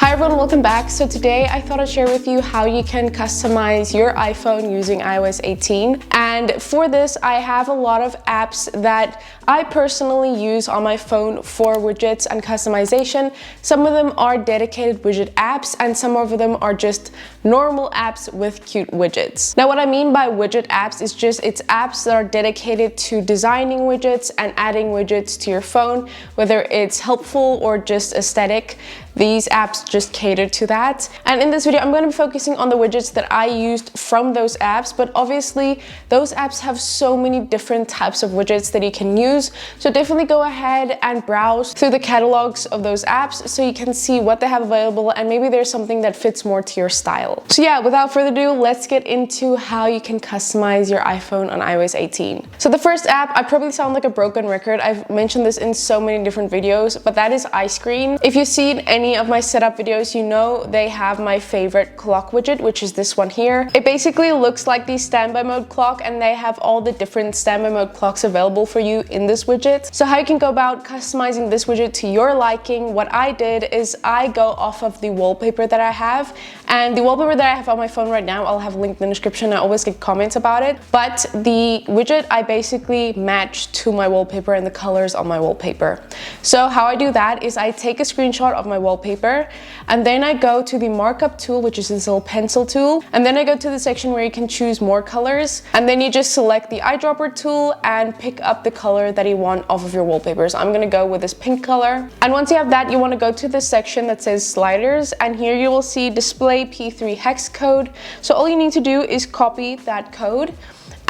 Hi everyone, welcome back. So today I thought I'd share with you how you can customize your iPhone using iOS 18. And for this, I have a lot of apps that I personally use on my phone for widgets and customization. Some of them are dedicated widget apps and some of them are just normal apps with cute widgets. Now what I mean by widget apps is it's apps that are dedicated to designing widgets and adding widgets to your phone, whether it's helpful or just aesthetic. These apps just cater to that. And in this video, I'm going to be focusing on the widgets that I used from those apps, but obviously those apps have so many different types of widgets that you can use. So definitely go ahead and browse through the catalogs of those apps so you can see what they have available and maybe there's something that fits more to your style. So yeah, without further ado, let's get into how you can customize your iPhone on iOS 18. So the first app, I probably sound like a broken record. I've mentioned this in so many different videos, but that is Icescreen. If you've seen any of my setup videos, you know they have my favorite clock widget, which is this one here. It basically looks like the standby mode clock and they have all the different standby mode clocks available for you in this widget. So how you can go about customizing this widget to your liking, what I did is I go off of the wallpaper that I have, and the wallpaper that I have on my phone right now, I'll have a link in the description. I always get comments about it, but the widget I basically match to my wallpaper and the colors on my wallpaper. So how I do that is I take a screenshot of my wallpaper and then I go to the markup tool, which is this little pencil tool, and then I go to the section where you can choose more colors, and then you just select the eyedropper tool and pick up the color that you want off of your wallpaper. So I'm gonna go with this pink color, and once you have that, you want to go to the section that says sliders, and here you will see display P3 hex code. So all you need to do is copy that code.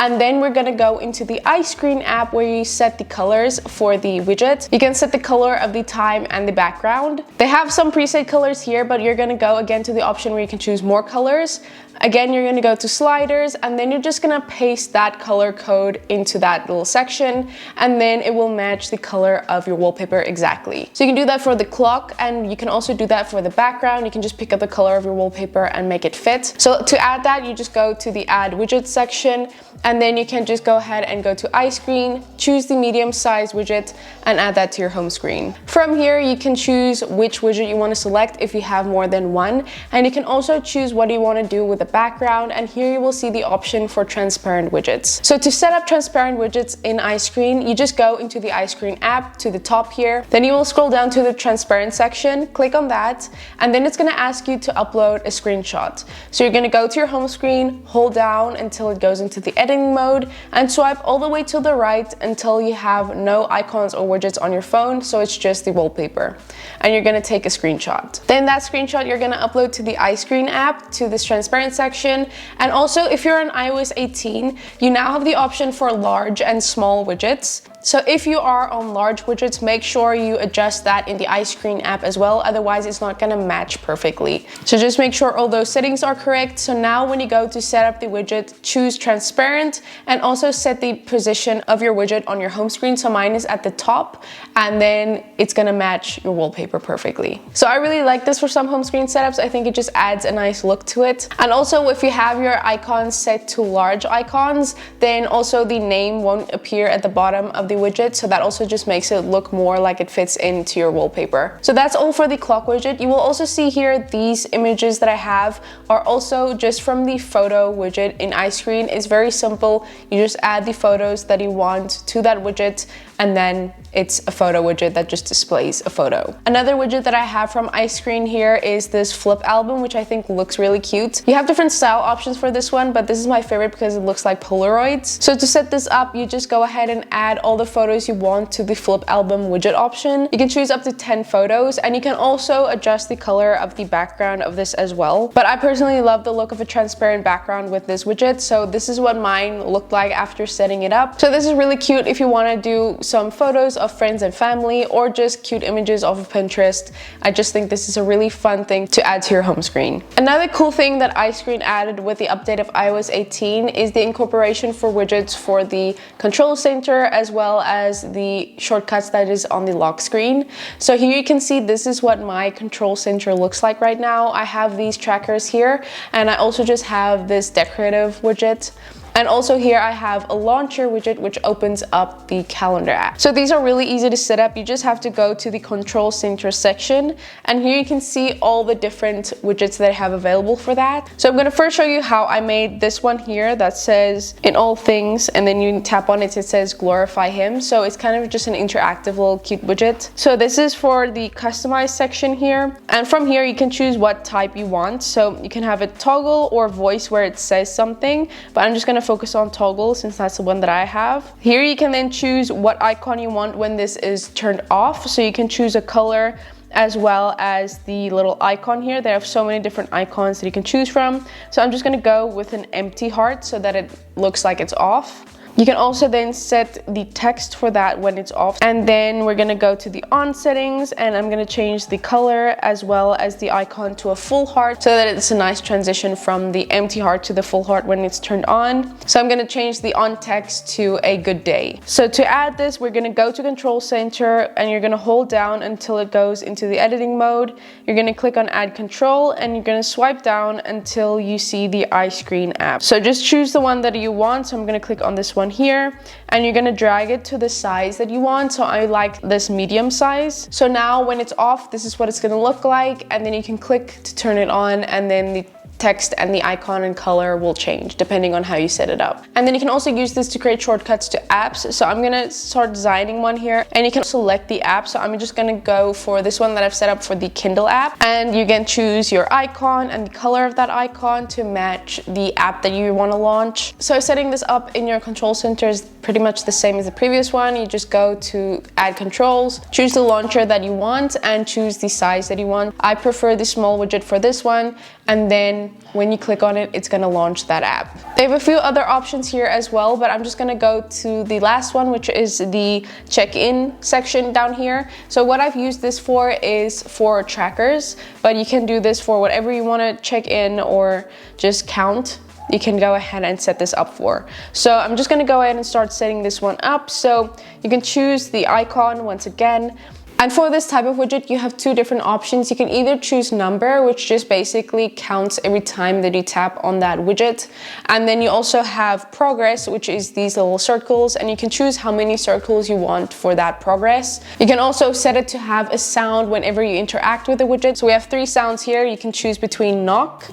And then we're gonna go into the Icescreen app where you set the colors for the widget. You can set the color of the time and the background. They have some preset colors here, but you're gonna go again to the option where you can choose more colors. Again, you're gonna go to sliders and then you're just gonna paste that color code into that little section and then it will match the color of your wallpaper exactly. So you can do that for the clock and you can also do that for the background. You can just pick up the color of your wallpaper and make it fit. So to add that, you just go to the add widget section and then you can just go ahead and go to Icescreen, choose the medium size widget and add that to your home screen. From here, you can choose which widget you want to select if you have more than one, and you can also choose what you want to do with the background, and here you will see the option for transparent widgets. So to set up transparent widgets in Icescreen, you just go into the Icescreen app to the top here, then you will scroll down to the transparent section, click on that, and then it's going to ask you to upload a screenshot. So you're going to go to your home screen, hold down until it goes into the editing mode, and swipe all the way to the right until you have no icons or widgets on your phone, so it's just the wallpaper. And you're going to take a screenshot. Then that screenshot you're going to upload to the Icescreen app to this transparent section. And also if you're on iOS 18, you now have the option for large and small widgets. So if you are on large widgets, make sure you adjust that in the Icescreen app as well, otherwise it's not going to match perfectly. So just make sure all those settings are correct. So now when you go to set up the widget, choose transparent and also set the position of your widget on your home screen. So mine is at the top and then it's going to match your wallpaper perfectly. So I really like this for some home screen setups. I think it just adds a nice look to it. And also if you have your icons set to large icons, then also the name won't appear at the bottom of the widget, so that also just makes it look more like it fits into your wallpaper. So that's all for the clock widget. You will also see here these images that I have are also just from the photo widget in Icescreen. It's very simple. You just add the photos that you want to that widget and then it's a photo widget that just displays a photo. Another widget that I have from Icescreen here is this flip album, which I think looks really cute. You have different style options for this one, but this is my favorite because it looks like Polaroids. So to set this up, you just go ahead and add all the photos you want to the flip album widget option. You can choose up to 10 photos and you can also adjust the color of the background of this as well. But I personally love the look of a transparent background with this widget, so this is what mine looked like after setting it up. So this is really cute if you want to do some photos of friends and family or just cute images off of Pinterest. I just think this is a really fun thing to add to your home screen. Another cool thing that Icescreen added with the update of iOS 18 is the incorporation for widgets for the control center as well as the shortcuts that is on the lock screen. So here you can see this is what my control center looks like right now. I have these trackers here and I also just have this decorative widget. And also here I have a launcher widget which opens up the calendar app. So these are really easy to set up. You just have to go to the control center section, and here you can see all the different widgets that I have available for that. So I'm going to first show you how I made this one here that says in all things, and then you tap on it, it says glorify him. So it's kind of just an interactive little cute widget. So this is for the customize section here, and from here you can choose what type you want. So you can have it toggle or voice where it says something, but I'm just going to focus on toggle since that's the one that I have. Here you can then choose what icon you want when this is turned off. So you can choose a color as well as the little icon here. They have so many different icons that you can choose from. So I'm just going to go with an empty heart so that it looks like it's off. You can also then set the text for that when it's off. And then we're gonna go to the on settings, and I'm gonna change the color as well as the icon to a full heart so that it's a nice transition from the empty heart to the full heart when it's turned on. So I'm gonna change the on text to a good day. So to add this, we're gonna go to control center, and you're gonna hold down until it goes into the editing mode. You're gonna click on add control, and you're gonna swipe down until you see the Icescreen app. So just choose the one that you want. So I'm gonna click on this one here, and you're gonna drag it to the size that you want. So I like this medium size. So now when it's off, this is what it's gonna look like, and then you can click to turn it on, and then the text and the icon and color will change depending on how you set it up. And then you can also use this to create shortcuts to apps. So I'm gonna start designing one here, and you can select the app. So I'm just gonna go for this one that I've set up for the Kindle app, and you can choose your icon and the color of that icon to match the app that you want to launch. So setting this up in your control center is pretty much the same as the previous one. You just go to add controls, choose the launcher that you want, and choose the size that you want. I prefer the small widget for this one, and then when you click on it, it's gonna launch that app. They have a few other options here as well, but I'm just gonna go to the last one, which is the check-in section down here. So what I've used this for is for trackers, but you can do this for whatever you wanna check in or just count. You can go ahead and set this up for. So I'm just gonna go ahead and start setting this one up. So you can choose the icon once again. And for this type of widget, you have two different options. You can either choose number, which just basically counts every time that you tap on that widget. And then you also have progress, which is these little circles, and you can choose how many circles you want for that progress. You can also set it to have a sound whenever you interact with the widget. So we have 3 sounds here. You can choose between knock,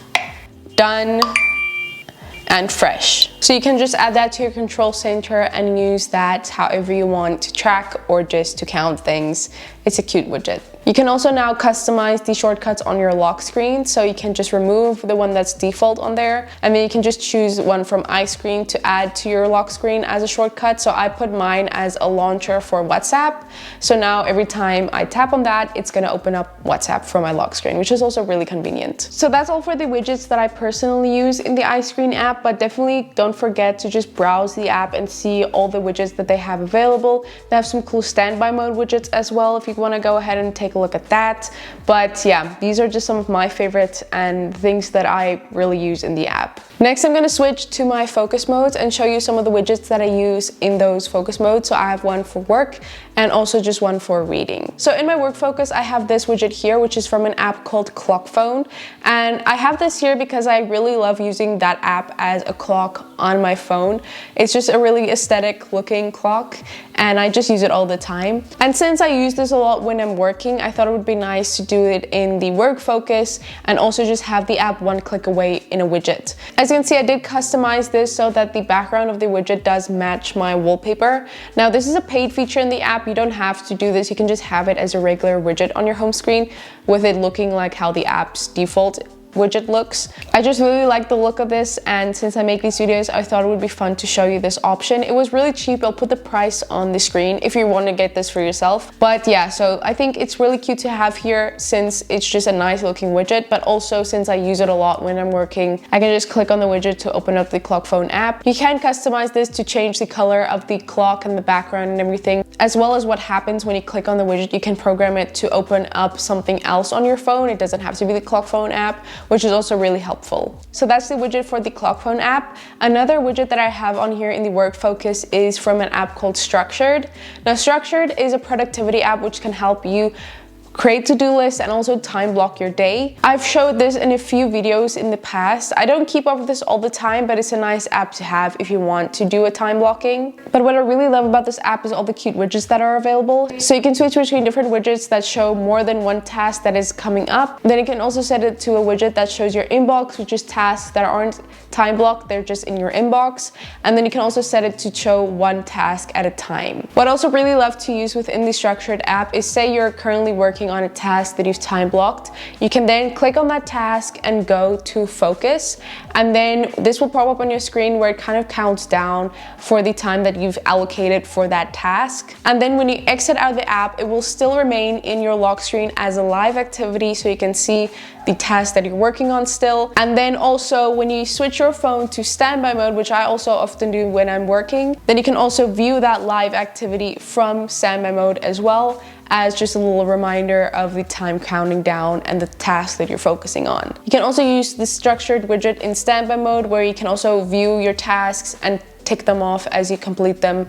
done, and fresh. So you can just add that to your control center and use that however you want to track or just to count things. It's a cute widget. You can also now customize the shortcuts on your lock screen. So you can just remove the one that's default on there, and then you can just choose one from Icescreen to add to your lock screen as a shortcut. So I put mine as a launcher for WhatsApp. So now every time I tap on that, it's gonna open up WhatsApp from my lock screen, which is also really convenient. So that's all for the widgets that I personally use in the Icescreen app, but definitely don't forget to just browse the app and see all the widgets that they have available. They have some cool standby mode widgets as well if you wanna go ahead and take a look at that. But yeah, these are just some of my favorites and things that I really use in the app. Next, I'm going to switch to my focus modes and show you some of the widgets that I use in those focus modes. So I have one for work and also just one for reading. So in my work focus, I have this widget here, which is from an app called Clock Phone. And I have this here because I really love using that app as a clock on my phone. It's just a really aesthetic looking clock, and I just use it all the time. And since I use this a lot when I'm working, I thought it would be nice to do it in the work focus and also just have the app one click away in a widget. As you can see, I did customize this so that the background of the widget does match my wallpaper. Now, this is a paid feature in the app. You don't have to do this. You can just have it as a regular widget on your home screen with it looking like how the app's default widget looks. I just really like the look of this, and since I make these videos, I thought it would be fun to show you this option. It was really cheap. I'll put the price on the screen if you want to get this for yourself. But yeah, so I think it's really cute to have here since it's just a nice looking widget, but also since I use it a lot when I'm working, I can just click on the widget to open up the Clock Phone app. You can customize this to change the color of the clock and the background and everything, as well as what happens when you click on the widget. You can program it to open up something else on your phone. It doesn't have to be the Clock Phone app, which is also really helpful. So that's the widget for the Clock Phone app. Another widget that I have on here in the work focus is from an app called Structured. Now, Structured is a productivity app which can help you create to-do lists and also time block your day. I've showed this in a few videos in the past. I don't keep up with this all the time, but it's a nice app to have if you want to do a time blocking. But what I really love about this app is all the cute widgets that are available. So you can switch between different widgets that show more than one task that is coming up. Then you can also set it to a widget that shows your inbox, which is tasks that aren't time blocked, they're just in your inbox. And then you can also set it to show one task at a time. What I also really love to use within the structured app is, say you're currently working on a task that you've time blocked, you can then click on that task and go to focus, and then this will pop up on your screen where it kind of counts down for the time that you've allocated for that task. And then when you exit out of the app, it will still remain in your lock screen as a live activity, so you can see the task that you're working on still. And then also when you switch your phone to standby mode, which I also often do when I'm working, then you can also view that live activity from standby mode as well, as just a little reminder of the time counting down and the task that you're focusing on. You can also use the structured widget in standby mode, where you can also view your tasks and tick them off as you complete them,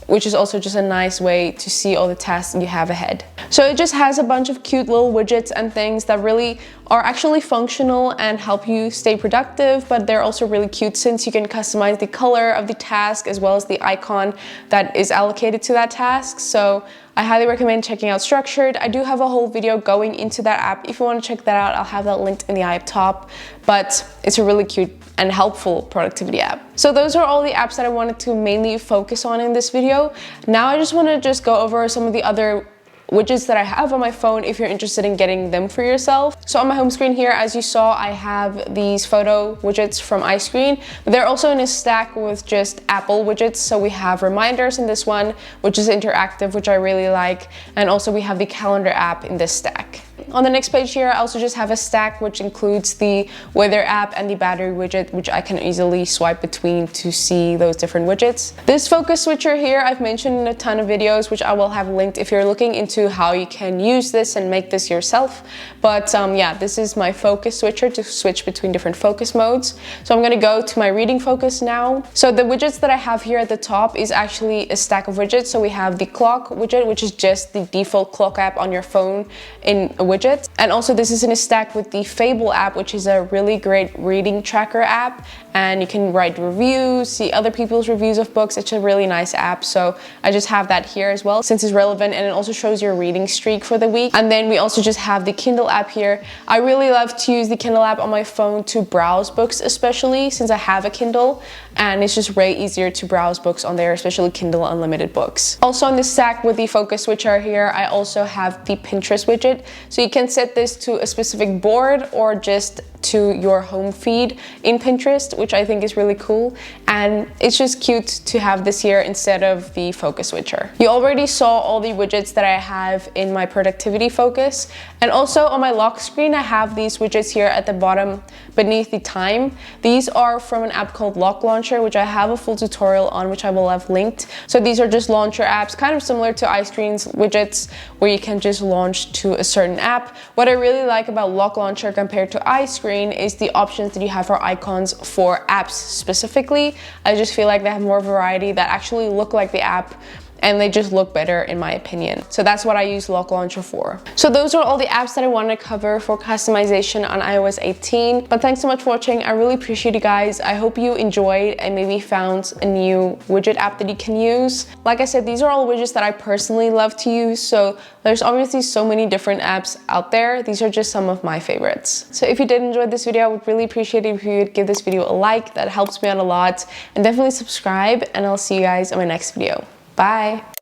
which is also just a nice way to see all the tasks you have ahead. So it just has a bunch of cute little widgets and things that really are actually functional and help you stay productive, but they're also really cute since you can customize the color of the task as well as the icon that is allocated to that task. So I highly recommend checking out Structured. I do have a whole video going into that app. If you want to check that out, I'll have that linked in the eye up top, but it's a really cute and helpful productivity app. So those are all the apps that I wanted to mainly focus on in this video. Now I just want to go over some of the other widgets that I have on my phone if you're interested in getting them for yourself. So on my home screen here, as you saw, I have these photo widgets from Icescreen. They're also in a stack with just Apple widgets. So we have reminders in this one, which is interactive, which I really like. And also we have the calendar app in this stack. On the next page here, I also just have a stack which includes the weather app and the battery widget, which I can easily swipe between to see those different widgets. This focus switcher here, I've mentioned in a ton of videos, which I will have linked if you're looking into how you can use this and make this yourself. But yeah, this is my focus switcher to switch between different focus modes. So I'm going to go to my reading focus now. So the widgets that I have here at the top is actually a stack of widgets. So we have the clock widget, which is just the default clock app on your phone in a widget. And also this is in a stack with the Fable app, which is a really great reading tracker app, and you can write reviews, see other people's reviews of books. It's a really nice app, so I just have that here as well since it's relevant, and it also shows your reading streak for the week. And then we also just have the Kindle app here. I really love to use the Kindle app on my phone to browse books, especially since I have a Kindle, and it's just way easier to browse books on there, especially Kindle Unlimited books. Also on this stack with the focus switcher here, I also have the Pinterest widget. So you can set this to a specific board or just to your home feed in Pinterest, which I think is really cool. And it's just cute to have this here instead of the focus switcher. You already saw all the widgets that I have in my productivity focus. And also on my lock screen, I have these widgets here at the bottom beneath the time. These are from an app called Lock Launcher, which I have a full tutorial on, which I will have linked. So these are just launcher apps, kind of similar to Icescreen's widgets, where you can just launch to a certain app. What I really like about Lock Launcher compared to Icescreen is the options that you have for icons for apps specifically. I just feel like they have more variety that actually look like the app, and they just look better in my opinion. So that's what I use Lock Launcher for. So those are all the apps that I wanted to cover for customization on iOS 18. But thanks so much for watching. I really appreciate you guys. I hope you enjoyed and maybe found a new widget app that you can use. Like I said, these are all widgets that I personally love to use. So there's obviously so many different apps out there. These are just some of my favorites. So if you did enjoy this video, I would really appreciate it if you would give this video a like. That helps me out a lot. And definitely subscribe, and I'll see you guys in my next video. Bye.